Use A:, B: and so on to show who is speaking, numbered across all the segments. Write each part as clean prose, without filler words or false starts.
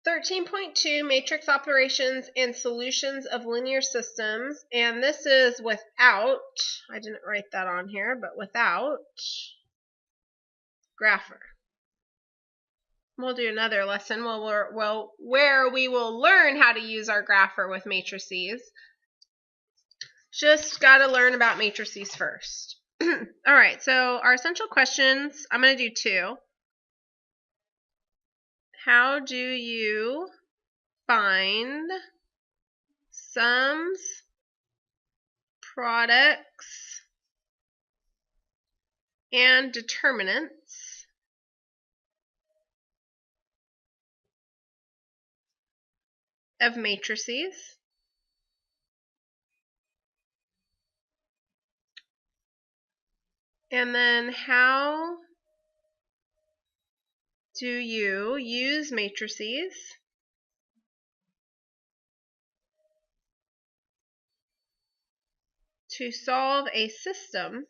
A: 13.2 matrix operations and solutions of linear systems, and this is without, I didn't write that on here, but without grapher. We'll do another lesson where we will learn how to use our grapher with matrices. Just got to learn about matrices first. All right, so our essential questions, I'm going to do 2. How do you find sums, products, and determinants of matrices? And then how do you use matrices to solve a system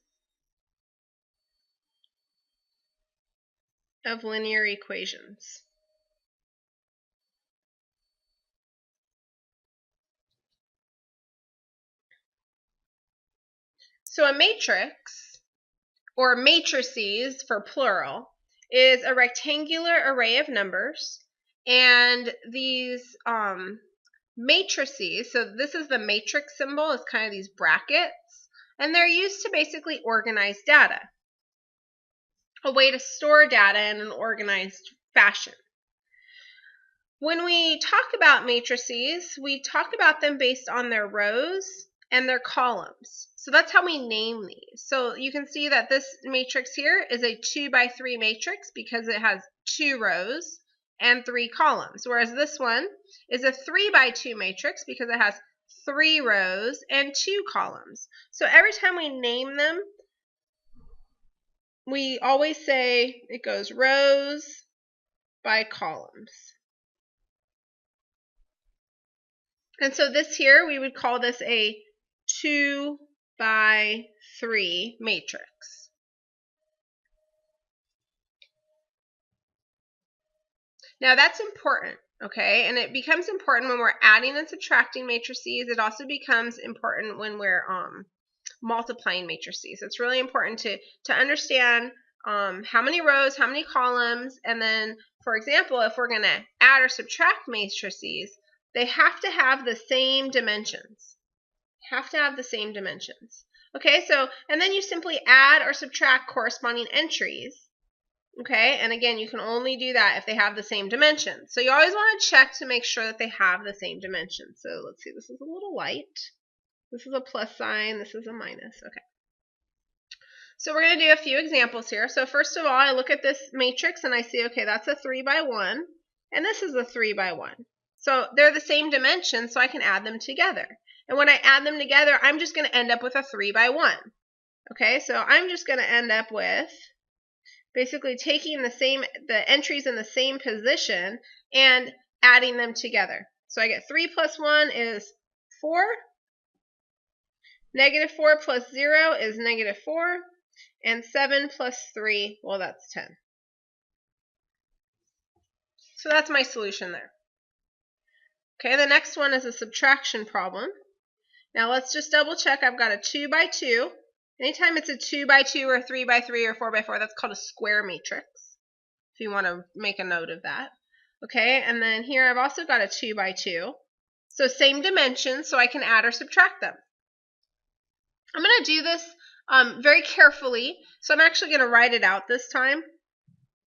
A: of linear equations? So a matrix, or matrices for plural, is a rectangular array of numbers, and these matrices, so this is the matrix symbol, it's kind of these brackets, and they're used to basically organize data, a way to store data in an organized fashion. When we talk about matrices, we talk about them based on their rows and their columns. So that's how we name these. So you can see that this matrix here is a 2 by 3 matrix because it has 2 rows and 3 columns, whereas this one is a 3 by 2 matrix because it has 3 rows and 2 columns. So every time we name them, we always say it goes rows by columns. And so this here, we would call this a 2 by 3 matrix. Now that's important, okay? And it becomes important when we're adding and subtracting matrices. It also becomes important when we're multiplying matrices. It's really important to understand how many rows, how many columns, and then, for example, if we're going to add or subtract matrices, they have to have the same dimensions. Okay, so, and then you simply add or subtract corresponding entries. Okay, and again, you can only do that if they have the same dimensions. So you always want to check to make sure that they have the same dimensions. So let's see, this is a little light. This is a plus sign, this is a minus. Okay. So we're going to do a few examples here. So first of all, I look at this matrix and I see, okay, that's a 3 by 1, and this is a 3 by 1. So they're the same dimension, so I can add them together. And when I add them together, I'm just going to end up with a 3 by 1. Okay, so I'm just going to end up with basically taking the entries in the same position and adding them together. So I get 3 plus 1 is 4. Negative 4 plus 0 is negative 4. And 7 plus 3, well, that's 10. So that's my solution there. Okay, the next one is a subtraction problem. Now let's just double check. I've got a 2 by 2. Anytime it's a 2 by 2 or 3 by 3 or 4 by 4, that's called a square matrix, if you want to make a note of that. Okay, and then here I've also got a 2 by 2. So same dimensions, so I can add or subtract them. I'm going to do this very carefully, so I'm actually going to write it out this time.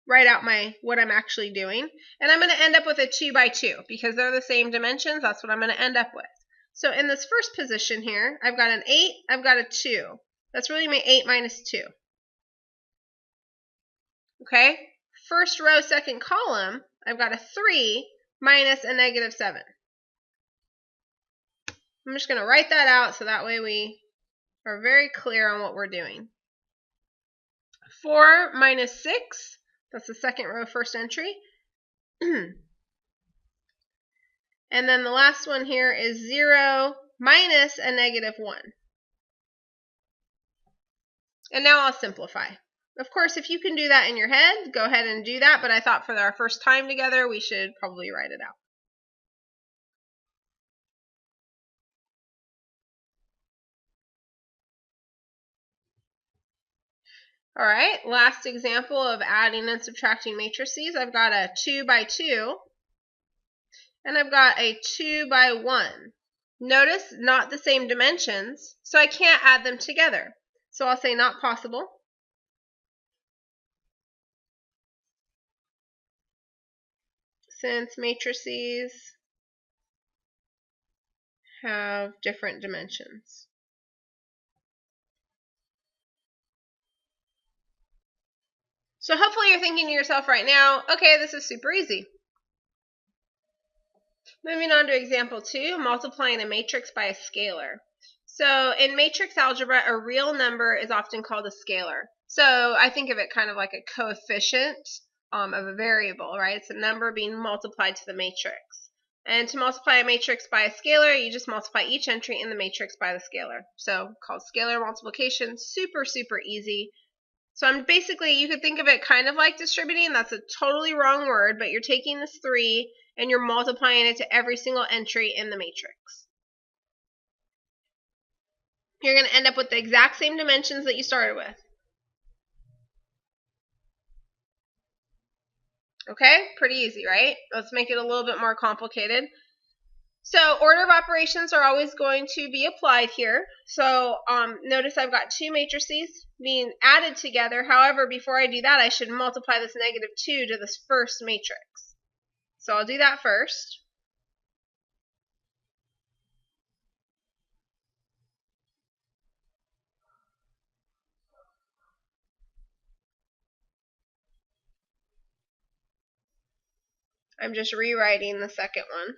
A: Write out what I'm actually doing, and I'm going to end up with a 2 by 2 because they're the same dimensions. That's what I'm going to end up with. So in this first position here, I've got an 8, I've got a 2. That's really my 8 minus 2. Okay, first row, second column, I've got a 3 minus a negative 7. I'm just going to write that out so that way we are very clear on what we're doing. 4 minus 6. That's the second row, first entry. And then the last one here is 0 minus a negative 1. And now I'll simplify. Of course, if you can do that in your head, go ahead and do that, but I thought for our first time together, we should probably write it out. All right, last example of adding and subtracting matrices. I've got a 2 by 2, and I've got a 2 by 1. Notice not the same dimensions, so I can't add them together. So I'll say not possible. Since matrices have different dimensions. So hopefully you're thinking to yourself right now, okay, this is super easy. Moving on to example 2, multiplying a matrix by a scalar. So in matrix algebra, a real number is often called a scalar. So I think of it kind of like a coefficient of a variable, right? It's a number being multiplied to the matrix. And to multiply a matrix by a scalar, you just multiply each entry in the matrix by the scalar. So called scalar multiplication, super, super easy. So I'm basically, you could think of it kind of like distributing. That's a totally wrong word, but you're taking this 3 and you're multiplying it to every single entry in the matrix. You're going to end up with the exact same dimensions that you started with. Okay, pretty easy, right? Let's make it a little bit more complicated. So order of operations are always going to be applied here. So notice I've got 2 matrices being added together. However, before I do that, I should multiply this -2 to this first matrix. So I'll do that first. I'm just rewriting the second one.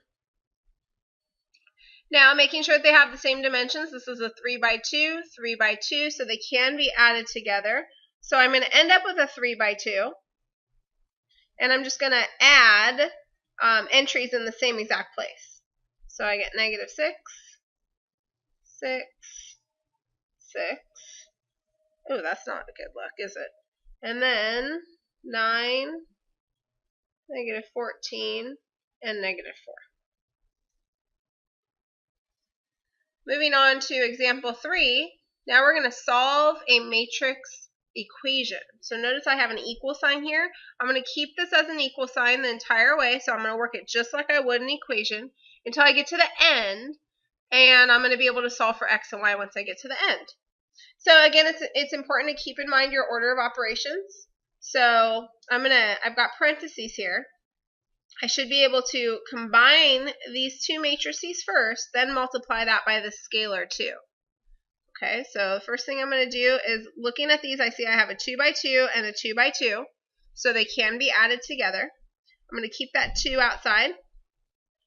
A: Now, making sure that they have the same dimensions. This is a 3 by 2, 3 by 2, so they can be added together. So I'm going to end up with a 3 by 2. And I'm just going to add entries in the same exact place. So I get -6, 6, 6. Oh, that's not a good luck, is it? And then 9, -14, and -4. Moving on to example 3, now we're going to solve a matrix equation. So notice I have an equal sign here. I'm going to keep this as an equal sign the entire way, so I'm going to work it just like I would an equation until I get to the end, and I'm going to be able to solve for x and y once I get to the end. So again, it's important to keep in mind your order of operations. So I've got parentheses here. I should be able to combine these 2 matrices first, then multiply that by the scalar 2. Okay, so the first thing I'm going to do is, looking at these, I see I have a 2 by 2 and a 2 by 2, so they can be added together. I'm going to keep that 2 outside.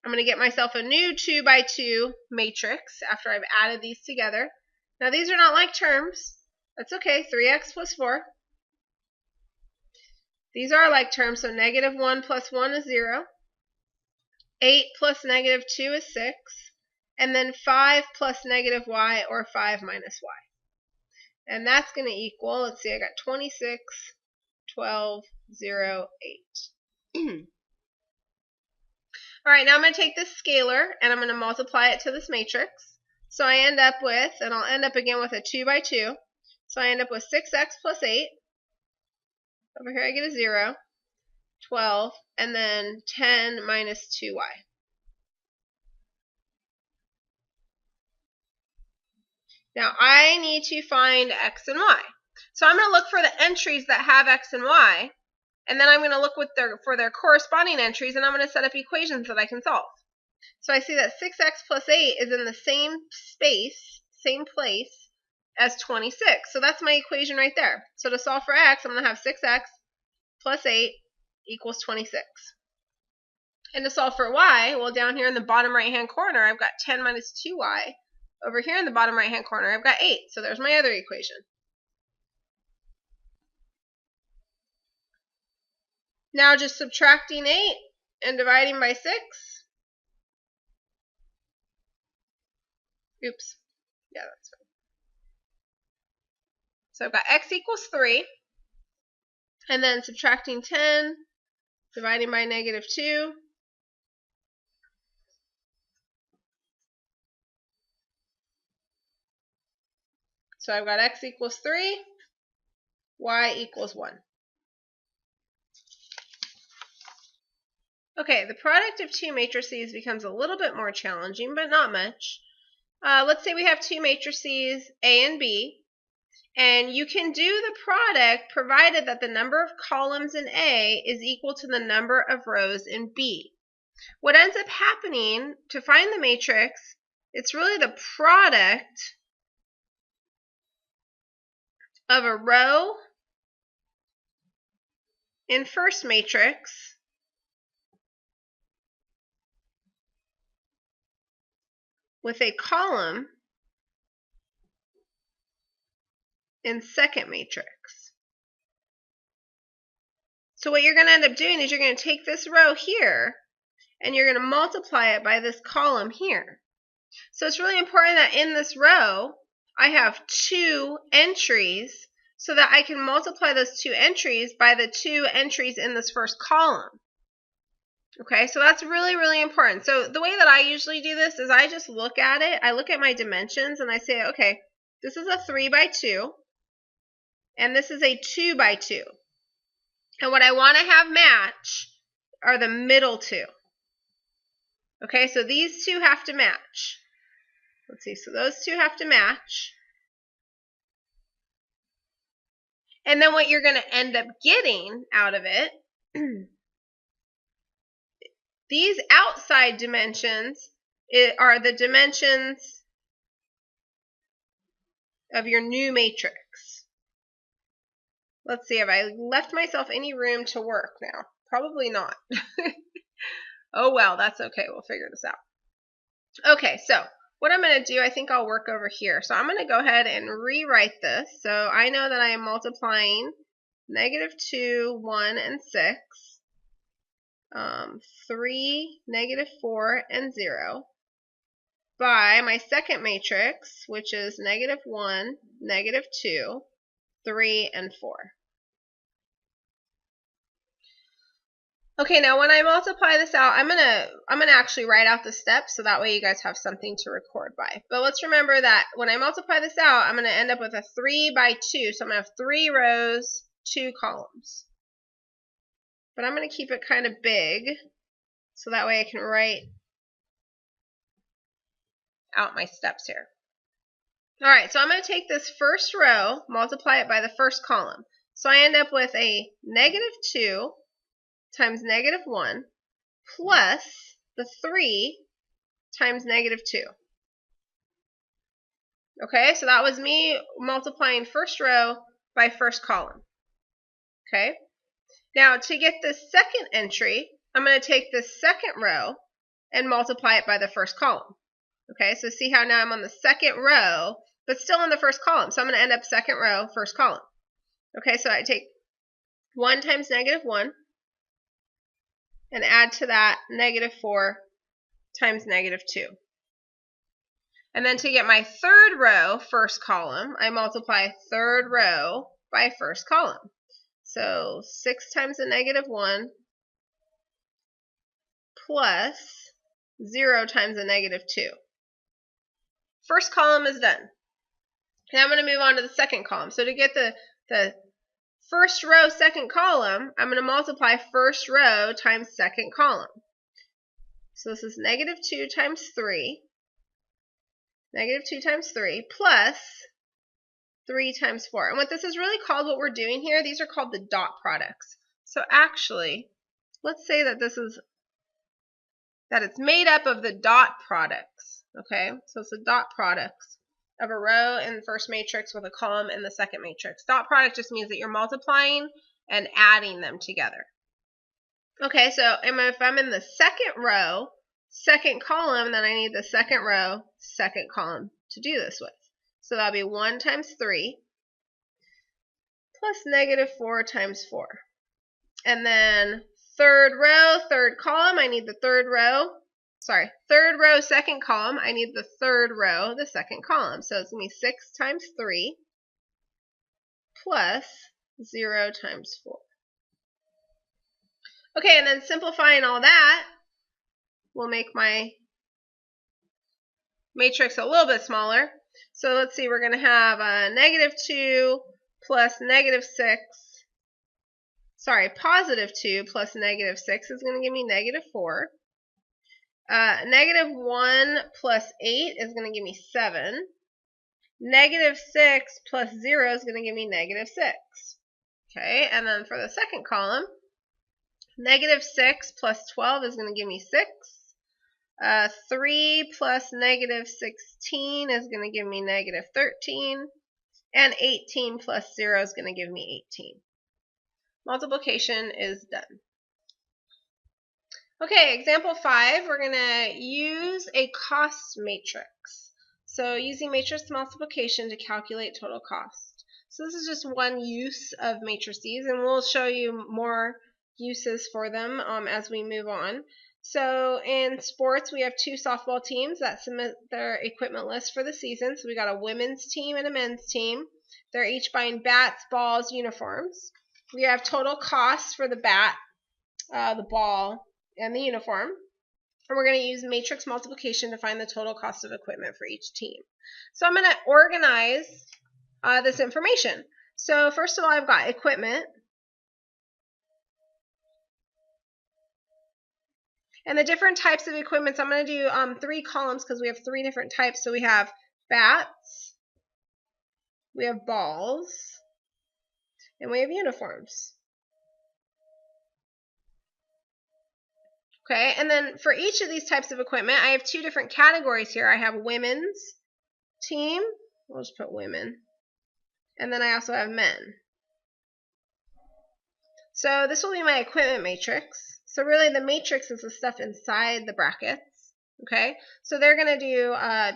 A: I'm going to get myself a new 2 by 2 matrix after I've added these together. Now these are not like terms. That's okay, 3x plus 4. These are like terms, so -1 plus 1 is 0. 8 plus -2 is 6. And then 5 plus -y, or 5 minus y. And that's going to equal, let's see, I got 26, 12, 0, 8. All right, now I'm going to take this scalar and I'm going to multiply it to this matrix. So I end up with, and I'll end up again with a 2 by 2. So I end up with 6x plus 8. Over here I get a 0, 12, and then 10 minus 2y. Now I need to find x and y. So I'm going to look for the entries that have x and y, and then I'm going to look for their corresponding entries, and I'm going to set up equations that I can solve. So I see that 6x plus 8 is in the same space, same place, as 26. So that's my equation right there. So to solve for x, I'm going to have 6x plus 8 equals 26. And to solve for y, well, down here in the bottom right-hand corner, I've got 10 minus 2y. Over here in the bottom right-hand corner, I've got 8. So there's my other equation. Now just subtracting 8 and dividing by 6. Oops. Yeah, that's fine. So I've got x equals 3. And then subtracting 10, dividing by -2. So I've got x equals 3, y equals 1. Okay, the product of two matrices becomes a little bit more challenging, but not much. Let's say we have two matrices, A and B, and you can do the product provided that the number of columns in A is equal to the number of rows in B. What ends up happening to find the matrix, it's really the product of a row in first matrix with a column in second matrix. So what you're going to end up doing is you're going to take this row here and you're going to multiply it by this column here. So it's really important that in this row I have two entries so that I can multiply those two entries by the two entries in this first column. Okay, so that's really, really important. So the way that I usually do this is I just look at it. I look at my dimensions and I say, okay, this is a 3 by 2 and this is a 2 by 2. And what I want to have match are the middle two. Okay, so these two have to match. Let's see, so those two have to match. And then what you're going to end up getting out of it, these outside dimensions are the dimensions of your new matrix. Let's see, have I left myself any room to work now? Probably not. Oh well, that's okay. We'll figure this out. Okay, so what I'm going to do, I think I'll work over here. So I'm going to go ahead and rewrite this. So I know that I am multiplying -2, 1, and 6, 3, -4, and 0 by my second matrix, which is -1, -2, 3, and 4. Okay, now when I multiply this out, I'm gonna actually write out the steps so that way you guys have something to record by. But let's remember that when I multiply this out, I'm gonna end up with a 3 by 2. So I'm gonna have 3 rows, 2 columns. But I'm gonna keep it kind of big so that way I can write out my steps here. All right, so I'm gonna take this first row, multiply it by the first column. So I end up with a -2 times -1 plus the 3 times -2. Okay, so that was me multiplying first row by first column. Okay, now to get this second entry, I'm going to take this second row and multiply it by the first column. Okay, so see how now I'm on the second row, but still in the first column. So I'm going to end up second row, first column. Okay, so I take 1 times -1 and add to that -4 times -2. And then to get my third row, first column, I multiply third row by first column. So 6 times the -1 plus 0 times the -2. First column is done. Now I'm going to move on to the second column. So to get the first row, second column, I'm going to multiply first row times second column. So this is -2 times 3. -2 times 3 plus 3 times 4. And what this is really called, what we're doing here, these are called the dot products. So actually, let's say that it's made up of the dot products. Okay, so it's the dot products of a row in the first matrix with a column in the second matrix. Dot product just means that you're multiplying and adding them together. Okay, so if I'm in the second row, second column, then I need the second row, second column to do this with. So that'll be 1 times 3 plus -4 times 4. And then third row, third column, I need the third row, second column, I need the third row, the second column. So it's going to be 6 times 3 plus 0 times 4. Okay, and then simplifying all that will make my matrix a little bit smaller. So let's see, we're going to have -2 plus -6. Sorry, +2 plus -6 is going to give me -4. -1 plus 8 is going to give me 7. -6 plus 0 is going to give me -6. Okay, and then for the second column, -6 plus 12 is going to give me 6. 3 plus -16 is going to give me -13. And 18 plus 0 is going to give me 18. Multiplication is done. Okay, example 5, we're going to use a cost matrix. So using matrix multiplication to calculate total cost. So this is just one use of matrices, and we'll show you more uses for them as we move on. So in sports, we have 2 softball teams that submit their equipment list for the season. So we got a women's team and a men's team. They're each buying bats, balls, uniforms. We have total costs for the bat, the ball, and the uniform. And we're going to use matrix multiplication to find the total cost of equipment for each team. So I'm going to organize this information. So first of all, I've got equipment. And the different types of equipment, I'm going to do 3 columns because we have 3 different types. So we have bats, we have balls, and we have uniforms. Okay, and then for each of these types of equipment, I have 2 different categories here. I have women's team, we'll just put women, and then I also have men. So this will be my equipment matrix. So really the matrix is the stuff inside the brackets. Okay, so they're going to do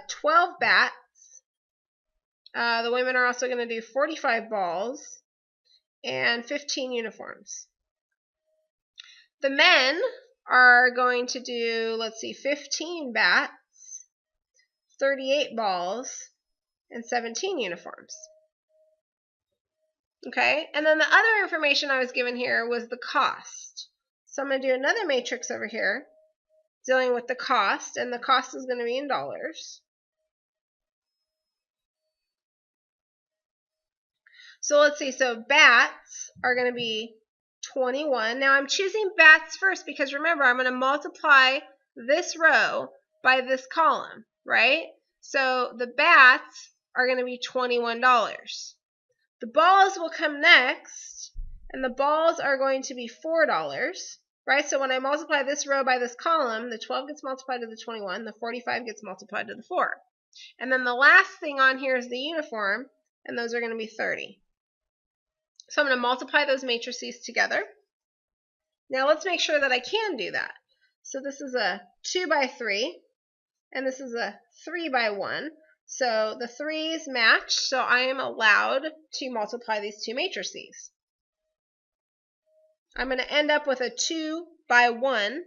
A: 12 bats. The women are also going to do 45 balls and 15 uniforms. The men are going to do, let's see, 15 bats, 38 balls, and 17 uniforms. Okay, and then the other information I was given here was the cost. So I'm going to do another matrix over here dealing with the cost, and the cost is going to be in dollars. So let's see, so bats are going to be 21. Now I'm choosing bats first because remember, I'm going to multiply this row by this column, right? So the bats are going to be $21. The balls will come next, and the balls are going to be $4, right? So when I multiply this row by this column, the 12 gets multiplied to the 21, the 45 gets multiplied to the 4. And then the last thing on here is the uniform, and those are going to be 30. So I'm going to multiply those matrices together. Now let's make sure that I can do that. So this is a 2 by 3, and this is a 3 by 1. So the 3's match, so I am allowed to multiply these 2 matrices. I'm going to end up with a 2 by 1.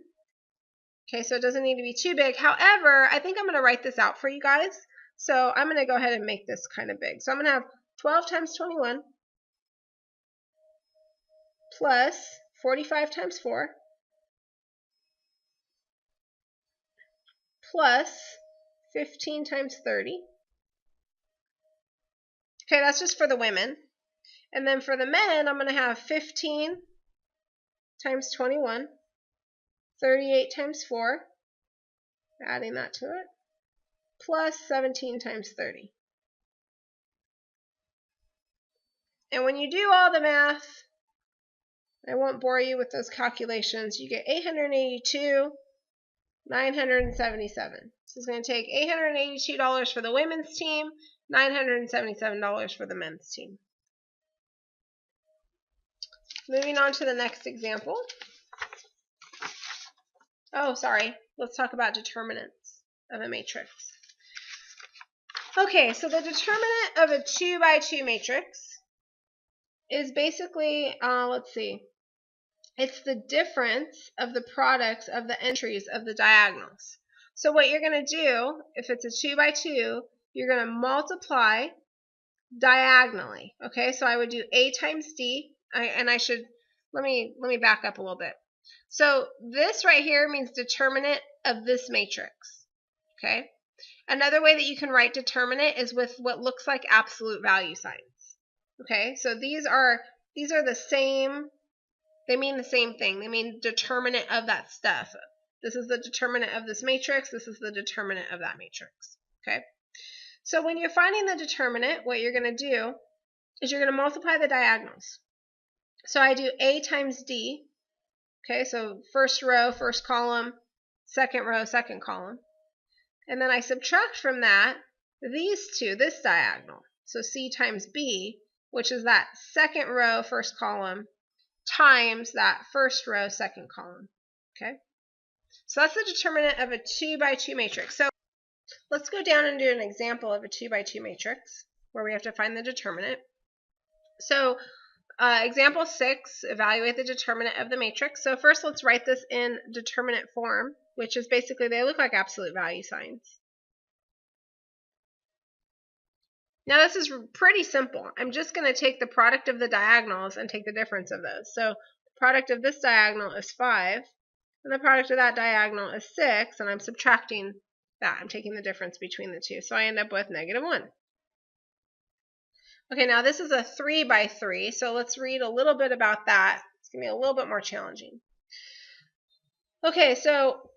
A: Okay, so it doesn't need to be too big. However, I think I'm going to write this out for you guys. So I'm going to go ahead and make this kind of big. So I'm going to have 12 times 21 plus 45 times 4 plus 15 times 30. Okay, that's just for the women. And then for the men, I'm going to have 15 times 21, 38 times 4, adding that to it, plus 17 times 30. And when you do all the math, I won't bore you with those calculations, you get 882,977. So it's going to take $882 for the women's team, $977 for the men's team. Moving on to the next example. Oh, sorry. Let's talk about determinants of a matrix. Okay, so the determinant of a 2 by 2 matrix is basically, let's see, it's the difference of the products of the entries of the diagonals. So what you're going to do, if it's a 2 by 2, you're going to multiply diagonally. Okay, so I would do A times D, let me back up a little bit. So this right here means determinant of this matrix. Okay. Another way that you can write determinant is with what looks like absolute value signs. Okay. So these are the same. They mean the same thing. They mean determinant of that stuff. This is the determinant of this matrix. This is the determinant of that matrix. Okay. So when you're finding the determinant, what you're going to do is you're going to multiply the diagonals. So I do A times D. Okay, so first row, first column, second row, second column. And then I subtract from that these two, this diagonal. So C times B, which is that second row, first column, times that first row, second column. Okay, so that's the determinant of a 2 by 2 matrix. So let's go down and do an example of a 2 by 2 matrix where we have to find the determinant. So example 6, evaluate the determinant of the matrix. So first let's write this in determinate form, which is basically they look like absolute value signs. Now this is pretty simple. I'm just going to take the product of the diagonals and take the difference of those. So the product of this diagonal is 5, and the product of that diagonal is 6, and I'm subtracting that. I'm taking the difference between the two. So I end up with -1. Okay, now this is a 3 by 3, so let's read a little bit about that. It's going to be a little bit more challenging. Okay, so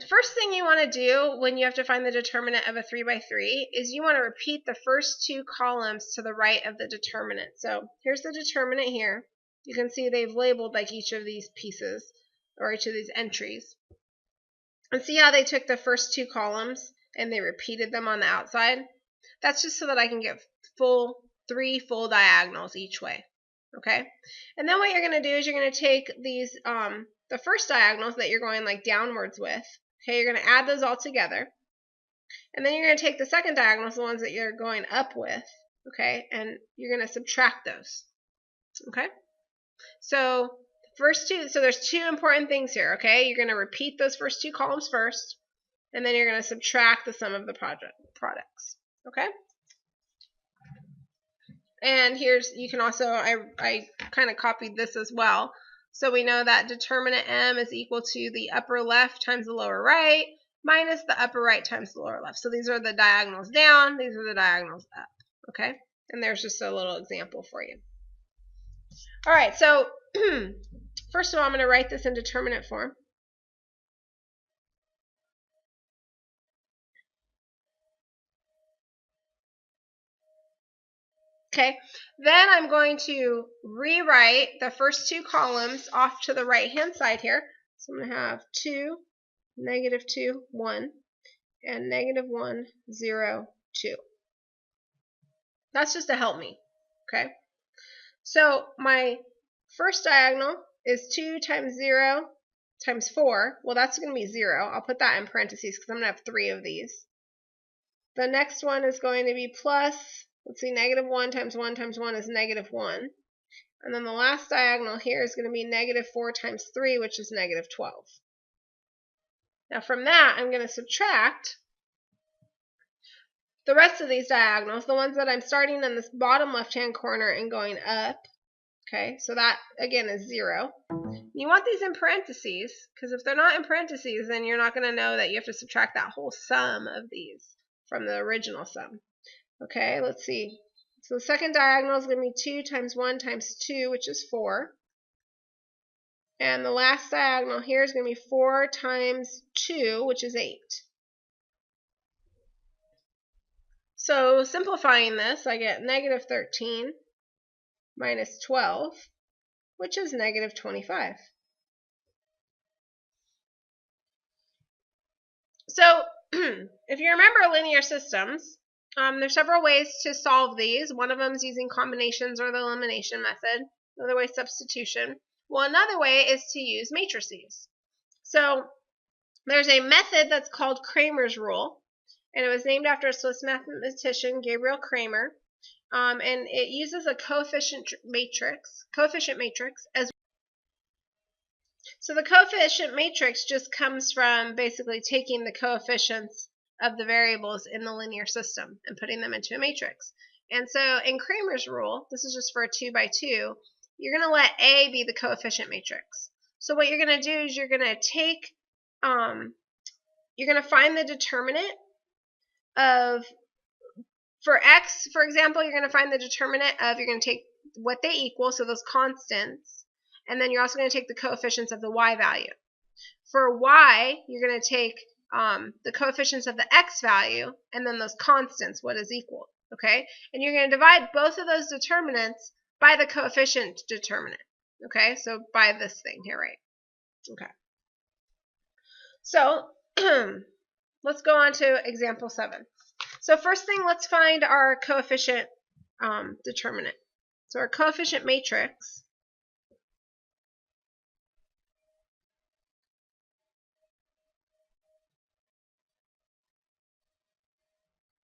A: first thing you want to do when you have to find the determinant of a 3 by 3 is you want to repeat the first two columns to the right of the determinant. So here's the determinant here. You can see they've labeled like each of these pieces or each of these entries. And see how they took the first two columns and they repeated them on the outside? That's just so that I can get 3 full diagonals each way. Okay, and then what you're going to do is you're going to take these the first diagonals that you're going like downwards with. Okay, you're going to add those all together, and then you're going to take the second diagonals, the ones that you're going up with. Okay, and you're going to subtract those. Okay, so first two. So there's two important things here. Okay, you're going to repeat those first two columns first, and then you're going to subtract the sum of the products. Okay. And here's, you can also, I kind of copied this as well. So we know that determinant M is equal to the upper left times the lower right minus the upper right times the lower left. So these are the diagonals down, these are the diagonals up. Okay, and there's just a little example for you. All right, so first of all, I'm going to write this in determinate form. Okay, then I'm going to rewrite the first two columns off to the right-hand side here. So I'm going to have 2, -2, 1, and -1, 0, 2. That's just to help me, okay? So my first diagonal is 2 times 0 times 4. Well, that's going to be 0. I'll put that in parentheses because I'm going to have 3 of these. The next one is going to be plus, let's see, -1 times 1 times 1 is -1. And then the last diagonal here is going to be -4 times 3, which is -12. Now from that, I'm going to subtract the rest of these diagonals, the ones that I'm starting in this bottom left-hand corner and going up. Okay, so that, again, is 0. You want these in parentheses, because if they're not in parentheses, then you're not going to know that you have to subtract that whole sum of these from the original sum. Okay, let's see. So the second diagonal is going to be 2 times 1 times 2, which is 4. And the last diagonal here is going to be 4 times 2, which is 8. So simplifying this, I get -13 minus 12, which is -25. So if you remember linear systems, there's several ways to solve these. One of them is using combinations or the elimination method. Another way is substitution. Well, another way is to use matrices. So there's a method that's called Kramer's rule, and it was named after a Swiss mathematician, Gabriel Kramer, and it uses a coefficient matrix as so the coefficient matrix just comes from basically taking the coefficients of the variables in the linear system and putting them into a matrix. And so in Kramer's rule, this is just for a 2 by 2, you're going to let A be the coefficient matrix. So what you're going to do is you're going to take, you're going to find the determinant of, for x, for example, you're going to find the determinant of, you're going to take what they equal, so those constants, and then you're also going to take the coefficients of the y value. For y, you're going to take the coefficients of the x value, and then those constants, what is equal, okay? And you're going to divide both of those determinants by the coefficient determinant, okay? So by this thing here, right? Okay. So let's go on to example 7. So first thing, let's find our coefficient determinant. So our coefficient matrix,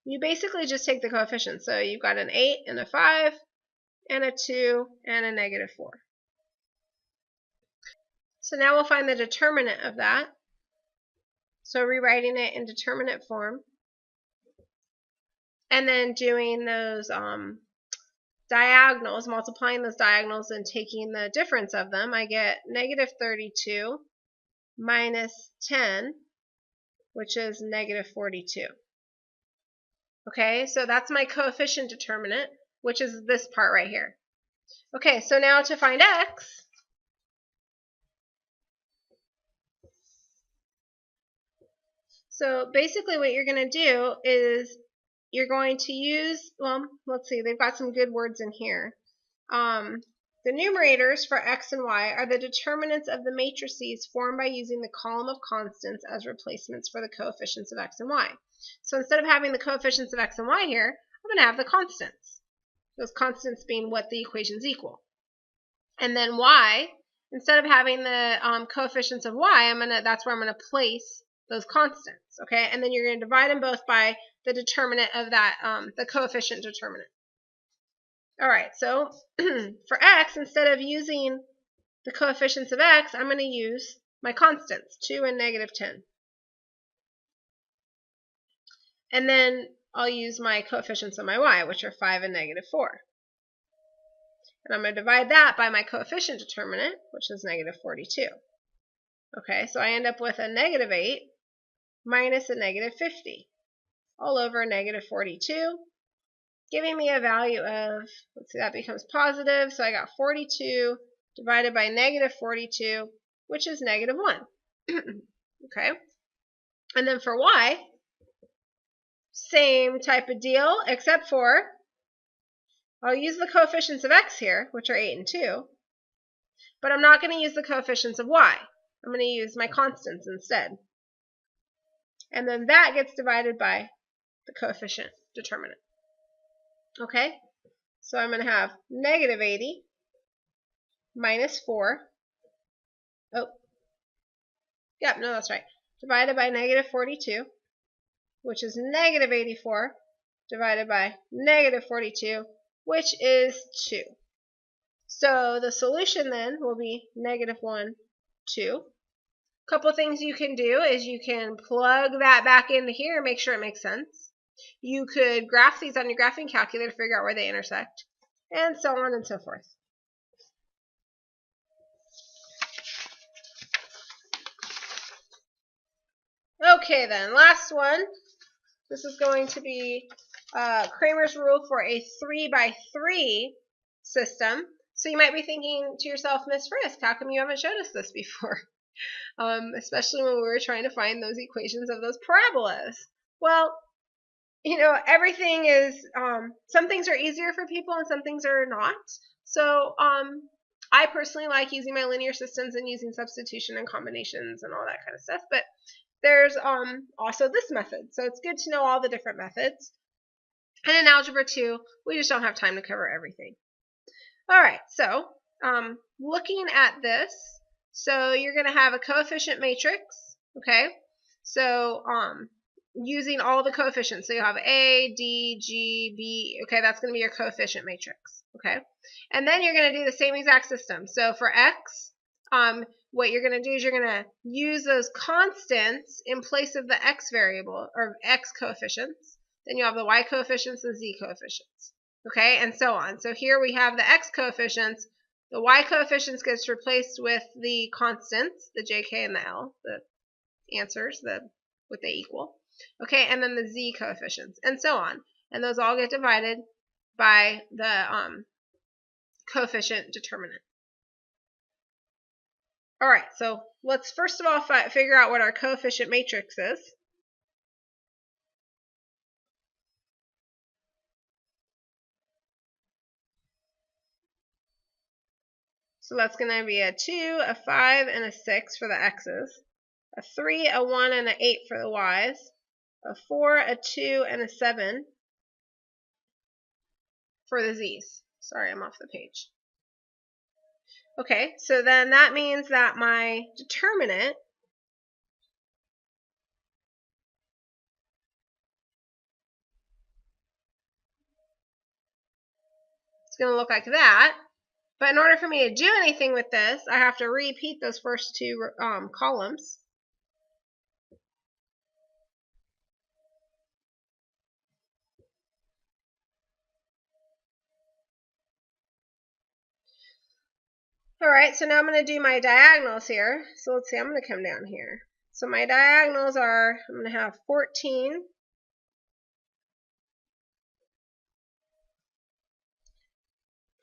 A: you basically just take the coefficients. So you've got an 8 and a 5 and a 2 and a -4. So now we'll find the determinant of that. So rewriting it in determinate form. And then doing those diagonals, multiplying those diagonals and taking the difference of them, I get -32 minus 10, which is -42. Okay, so that's my coefficient determinant, which is this part right here. Okay, so now to find x, so basically what you're going to do is you're going to use, well, let's see, they've got some good words in here. The numerators for x and y are the determinants of the matrices formed by using the column of constants as replacements for the coefficients of x and y. So instead of having the coefficients of x and y here, I'm going to have the constants. Those constants being what the equations equal. And then y, instead of having the coefficients of y, that's where I'm going to place those constants. Okay, and then you're going to divide them both by the determinant of that, the coefficient determinant. All right, so for x, instead of using the coefficients of x, I'm going to use my constants, 2 and -10. And then I'll use my coefficients of my y, which are 5 and -4. And I'm going to divide that by my coefficient determinant, which is -42. Okay, so I end up with a -8 minus a -50 all over -42, giving me a value of, let's see, that becomes positive, so I got 42 divided by -42, which is -1. Okay, and then for y, same type of deal, except for I'll use the coefficients of x here, which are 8 and 2, but I'm not going to use the coefficients of y. I'm going to use my constants instead. And then that gets divided by the coefficient determinant. Okay, so I'm going to have -80 minus 4. Oh, yep, no, that's right. Divided by -42, which is -84, divided by -42, which is 2. So the solution then will be -1, 2. A couple things you can do is you can plug that back into here and make sure it makes sense. You could graph these on your graphing calculator to figure out where they intersect, and so on and so forth. Okay then, last one. This is going to be Kramer's rule for a 3x3 system. So you might be thinking to yourself, Miss Frisk, how come you haven't showed us this before? Especially when we were trying to find those equations of those parabolas. Well, you know, everything is, some things are easier for people and some things are not. So I personally like using my linear systems and using substitution and combinations and all that kind of stuff. But there's also this method. So it's good to know all the different methods. And in Algebra 2, we just don't have time to cover everything. All right, so looking at this, so you're going to have a coefficient matrix, okay? So using all the coefficients. So you'll have A, D, G, B. Okay, that's going to be your coefficient matrix, okay? And then you're going to do the same exact system. So for X, what you're going to do is you're going to use those constants in place of the X variable, or X coefficients. Then you have the Y coefficients and Z coefficients, okay, and so on. So here we have the X coefficients. The y coefficients gets replaced with the constants, the j, k, and the l, the answers, what they equal. Okay, and then the z coefficients, and so on. And those all get divided by the coefficient determinant. All right, so let's first of all figure out what our coefficient matrix is. So that's going to be a 2, a 5, and a 6 for the x's, a 3, a 1, and an 8 for the y's, a 4, a 2, and a 7 for the z's. Sorry, I'm off the page. Okay, so then that means that my determinant is going to look like that. But in order for me to do anything with this, I have to repeat those first two columns. All right, so now I'm going to do my diagonals here. So let's see, I'm going to come down here. So my diagonals are, I'm going to have 14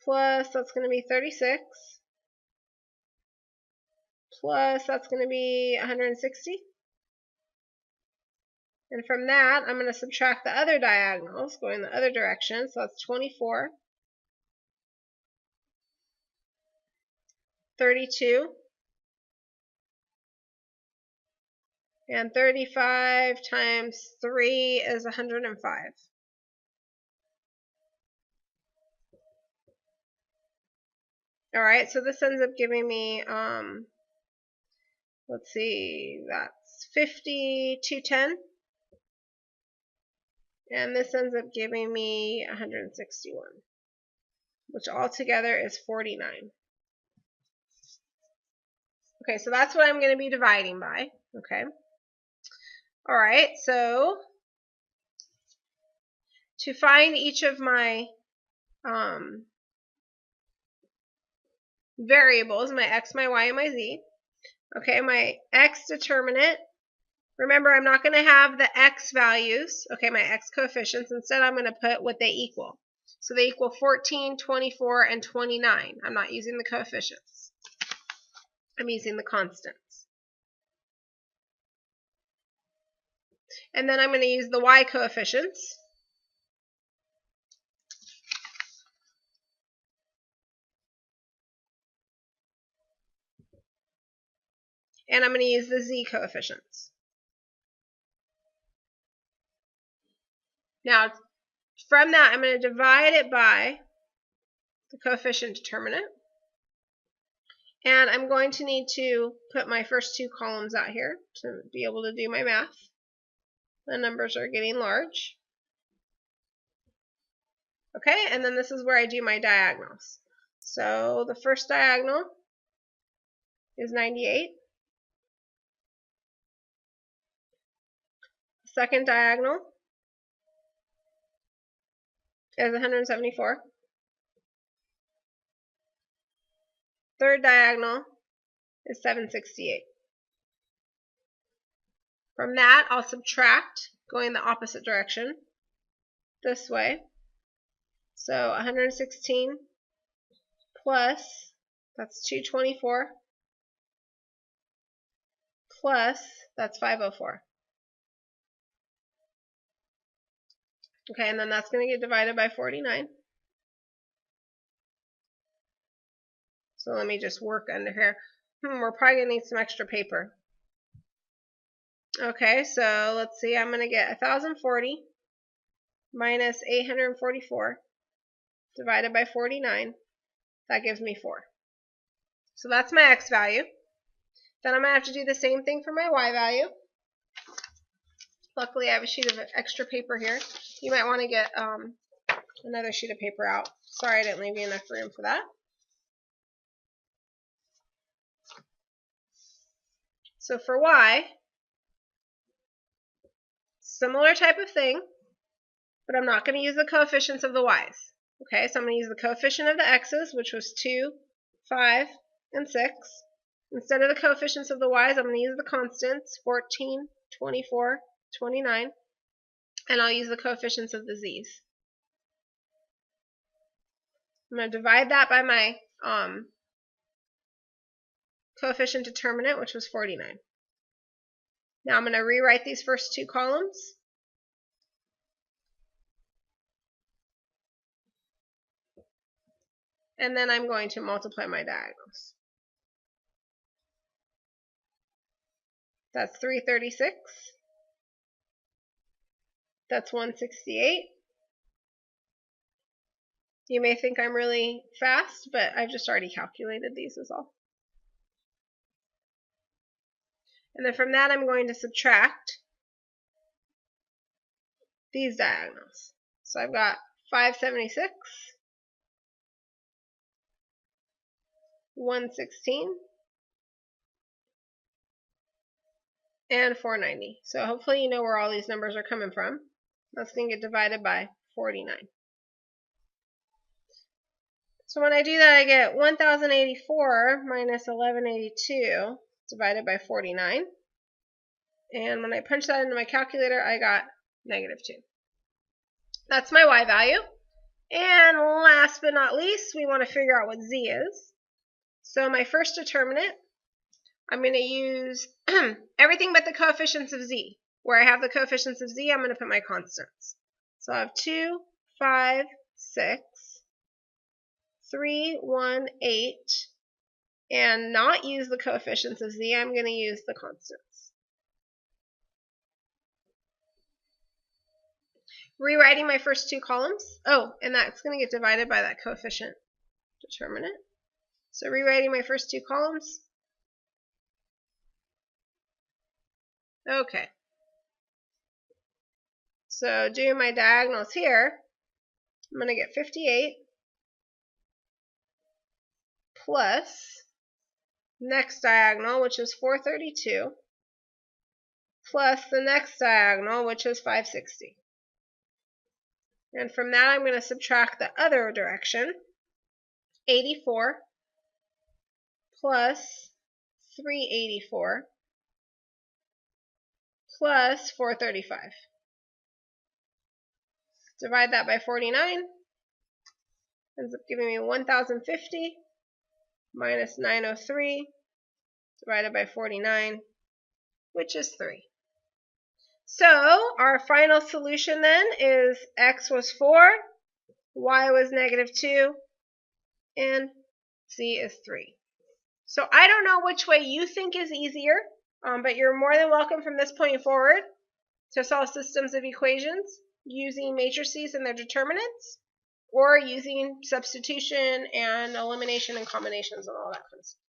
A: plus that's going to be 36 plus that's going to be 160. And from that, I'm going to subtract the other diagonals going the other direction. So that's 24, 32, and 35 times 3 is 105. All right, so this ends up giving me, let's see, that's 5210. And this ends up giving me 161, which altogether is 49. Okay, so that's what I'm going to be dividing by. Okay. All right, so to find each of my variables, my x, my y, and my z, okay, my x determinant, remember I'm not going to have the x values, okay, my x coefficients. Instead, I'm going to put what they equal. So they equal 14, 24, and 29. I'm not using the coefficients. I'm using the constants. And then I'm going to use the y coefficients. And I'm going to use the z coefficients. Now, from that, I'm going to divide it by the coefficient determinant. And I'm going to need to put my first two columns out here to be able to do my math. The numbers are getting large. Okay, and then this is where I do my diagonals. So the first diagonal is 98. Second diagonal is 174. Third diagonal is 768. From that, I'll subtract going the opposite direction this way. So 116 plus, that's 224, plus, that's 504. Okay, and then that's going to get divided by 49. So let me just work under here. We're probably going to need some extra paper. Okay, so let's see. I'm going to get 1040 minus 844 divided by 49. That gives me 4. So that's my x value. Then I'm going to have to do the same thing for my y value. Luckily, I have a sheet of extra paper here. You might want to get another sheet of paper out. Sorry, I didn't leave you enough room for that. So for y, similar type of thing, but I'm not going to use the coefficients of the y's. Okay, so I'm going to use the coefficient of the x's, which was 2, 5, and 6. Instead of the coefficients of the y's, I'm going to use the constants, 14, 24, 29, and I'll use the coefficients of the z's. I'm going to divide that by my coefficient determinant, which was 49. Now I'm going to rewrite these first two columns. And then I'm going to multiply my diagonals. That's 336. That's 168. You may think I'm really fast, but I've just already calculated these is all. And then from that, I'm going to subtract these diagonals. So I've got 576, 116, and 490. So hopefully you know where all these numbers are coming from. That's going to get divided by 49. So when I do that, I get 1084 minus 1182 divided by 49. And when I punch that into my calculator, I got -2. That's my y value. And last but not least, we want to figure out what z is. So my first determinant, I'm going to use everything but the coefficients of z. Where I have the coefficients of z, I'm going to put my constants. So I have 2, 5, 6, 3, 1, 8, and not use the coefficients of z, I'm going to use the constants. Rewriting my first two columns. Oh, and that's going to get divided by that coefficient determinant. So rewriting my first two columns. Okay. So doing my diagonals here, I'm going to get 58 plus next diagonal, which is 432, plus the next diagonal, which is 560. And from that, I'm going to subtract the other direction, 84 plus 384 plus 435. Divide that by 49. Ends up giving me 1050 minus 903 divided by 49, which is 3. So our final solution then is x was 4, y was -2, and z is 3. So I don't know which way you think is easier, but you're more than welcome from this point forward to solve systems of equations using matrices and their determinants, or using substitution and elimination and combinations and all that kind of stuff.